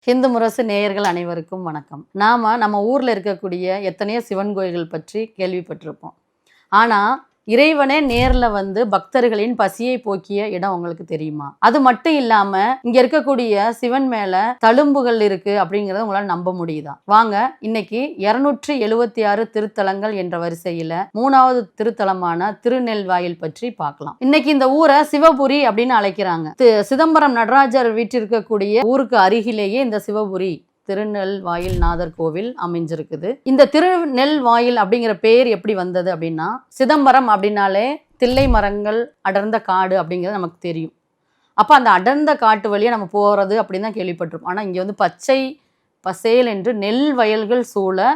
ஹிந்து முரசு நேயர்கள் அனைவருக்கும் வணக்கம். நம்ம ஊர்ல இருக்கக்கூடிய எத்தனையோ சிவன் கோயில்கள் பற்றி கேள்விப்பட்டிருப்போம். ஆனா இறைவனே நேர்ல வந்து பக்தர்களின் பசியை போக்கிய இடம் உங்களுக்கு தெரியுமா? அது மட்டும் இல்லாம இங்க இருக்கக்கூடிய சிவன் மேல தழும்புகள் இருக்கு அப்படிங்கறத உங்களால நம்ப முடியுதா? வாங்க இன்னைக்கு 276 திருத்தலங்கள் என்ற வரிசையில 3வது திருத்தலமான திருநெல்வாயில் பற்றி பார்க்கலாம். இன்னைக்கு இந்த ஊரை சிவபுரி அப்படின்னு அழைக்கிறாங்க. சிதம்பரம் நடராஜர் வீற்றிருக்கக்கூடிய ஊருக்கு அருகிலேயே இந்த சிவபுரி திருநெல்வாயில் நாதர் கோவில் அமைஞ்சிருக்குது. இந்த திருநெல்வாயில் அப்படிங்கிற பேர் எப்படி வந்தது அப்படின்னா, சிதம்பரம் அப்படின்னாலே தில்லை மரங்கள் அடர்ந்த காடு அப்படிங்கிறது நமக்கு தெரியும். அப்போ அந்த அடர்ந்த காட்டு வழியாக நம்ம போகிறது அப்படின்னு தான் கேள்விப்பட்டிருப்போம். ஆனால் இங்கே வந்து பச்சை பசேல் என்று நெல் வயல்கள் சூழ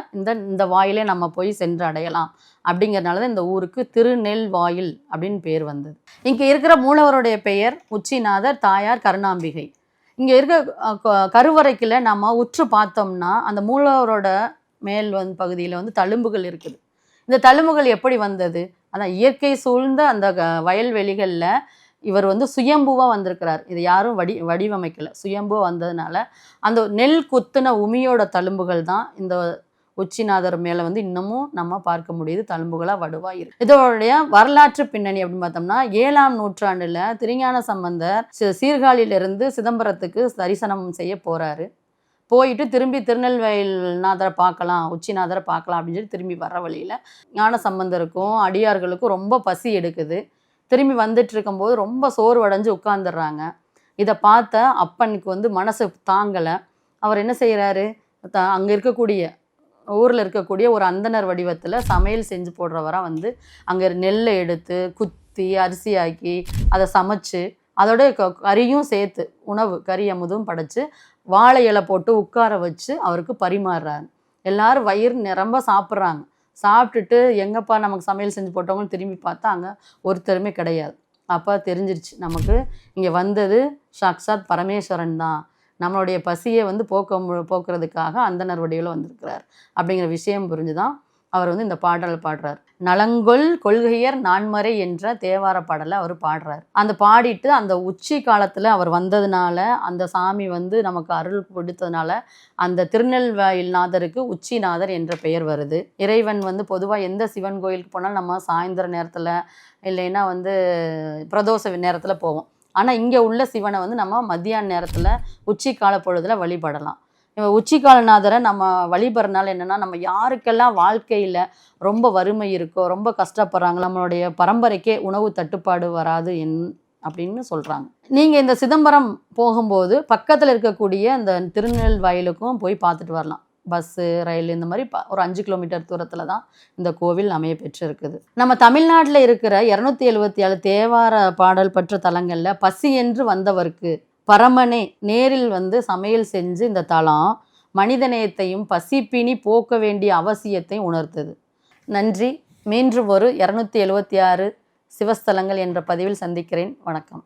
இந்த வாயிலே நம்ம போய் சென்று அடையலாம் அப்படிங்கிறதுனால தான் இந்த ஊருக்கு திருநெல்வாயில் அப்படின்னு பேர் வந்தது. இங்கே இருக்கிற மூலவருடைய பெயர் உச்சிநாதர், தாயார் கருணாம்பிகை. இங்கே இருக்க கருவறைக்குள்ள நம்ம உற்று பார்த்தோம்னா அந்த மூலவரோட மேல் பகுதியில் வந்து தழும்புகள் இருக்குது. இந்த தழும்புகள் எப்படி வந்தது? அதான் இயற்கை சூழ்ந்த அந்த வயல்வெளிகளில் இவர் வந்து சுயம்புவாக வந்திருக்கிறார். இது யாரும் வடிவமைக்கலை, சுயம்புவாக வந்ததுனால அந்த நெல் குத்துன உமியோட தழும்புகள் தான் இந்த உச்சிநாதர் மேலே வந்து இன்னமும் நம்ம பார்க்க முடியுது, தழும்புகளாக வடுவாக இருக்கு. இதோடைய வரலாற்று பின்னணி அப்படின்னு பார்த்தோம்னா 7ஆம் நூற்றாண்டில் திருஞான சம்பந்தர் சீர்காழியிலிருந்து சிதம்பரத்துக்கு தரிசனம் செய்ய போகிறாரு. போயிட்டு திரும்பி திருநெல்வேலி நாதரை பார்க்கலாம், உச்சிநாதரை பார்க்கலாம் அப்படின்னு சொல்லி திரும்பி வர வழியில் ஞான சம்பந்தருக்கும் அடியார்களுக்கும் ரொம்ப பசி எடுக்குது. திரும்பி வந்துட்டு இருக்கும்போது ரொம்ப சோர்வடைஞ்சு உட்காந்துடுறாங்க. இதை பார்த்த அப்பனுக்கு வந்து மனசு தாங்கலை. அவர் என்ன செய்கிறாரு, அங்கே இருக்கக்கூடிய ஊரில் இருக்கக்கூடிய ஒரு அந்தனர் வடிவத்தில் சமையல் செஞ்சு போடுறவராக வந்து அங்கே நெல்லை எடுத்து குத்தி அரிசியாக்கி அதை சமைச்சு அதோட கறியும் சேர்த்து உணவு கறி அமுதும் படைச்சு வாழை இலை போட்டு உட்கார வச்சு அவருக்கு பரிமாறுறாரு. எல்லாரும் வயிறு நிரம்ப சாப்பிட்றாங்க. சாப்பிட்டுட்டு எங்கப்பா நமக்கு சமையல் செஞ்சு போட்டவங்க திரும்பி பார்த்தா அங்கே ஒருத்தருமே கிடையாது. அப்போ தெரிஞ்சிருச்சு, நமக்கு இங்கே வந்தது சாக்ஷாத் பரமேஸ்வரன் தான், நம்மளுடைய பசியை வந்து போக்குறதுக்காக அந்தனர் வடிவில் வந்திருக்கிறார் அப்படிங்கிற விஷயம் புரிஞ்சுதான் அவர் வந்து இந்த பாடலை பாடுறார். நலங்கொள் கொள்கையர் நான்மறை என்ற தேவார பாடலை அவர் பாடுறார். அந்த பாடிட்டு அந்த உச்சி காலத்தில் அவர் வந்ததுனால அந்த சாமி வந்து நமக்கு அருள் கொடுத்ததுனால அந்த திருநெல்வாயில் நாதருக்கு உச்சிநாதர் என்ற பெயர் வருது. இறைவன் வந்து பொதுவாக எந்த சிவன் கோயிலுக்கு போனாலும் நம்ம சாயந்தர நேரத்தில் இல்லைன்னா வந்து பிரதோஷ நேரத்தில் போவோம். ஆனால் இங்கே உள்ள சிவனை வந்து நம்ம மத்தியான நேரத்தில் உச்சி கால பொழுதில் வழிபடலாம். உச்சிக்காலநாதரை நம்ம வழிபடுறதுனால என்னென்னா, நம்ம யாருக்கெல்லாம் வாழ்க்கையில் ரொம்ப வறுமை இருக்கோ, ரொம்ப கஷ்டப்படுறாங்களோ, நம்மளுடைய பரம்பரைக்கே உணவு தட்டுப்பாடு வராது அப்படின்னு சொல்கிறாங்க. நீங்கள் இந்த சிதம்பரம் போகும்போது பக்கத்தில் இருக்கக்கூடிய இந்த திருநெல்வாயிலுக்கும் போய் பார்த்துட்டு வரலாம். பஸ்ஸு, ரயில் இந்த மாதிரி ஒரு 5 கிலோமீட்டர் தூரத்தில் தான் இந்த கோவில் அமைய பெற்றிருக்குது. நம்ம தமிழ்நாட்டில் இருக்கிற 277 தேவார பாடல் பெற்ற தலங்களில் பசி என்று வந்தவருக்கு பரமனே நேரில் வந்து சமையல் செஞ்சு இந்த தலம் மனிதநேயத்தையும் பசிப்பினி போக்க வேண்டிய அவசியத்தையும் உணர்த்தது. நன்றி. மீண்டும் ஒரு 276 சிவஸ்தலங்கள் என்ற பதிவில் சந்திக்கிறேன். வணக்கம்.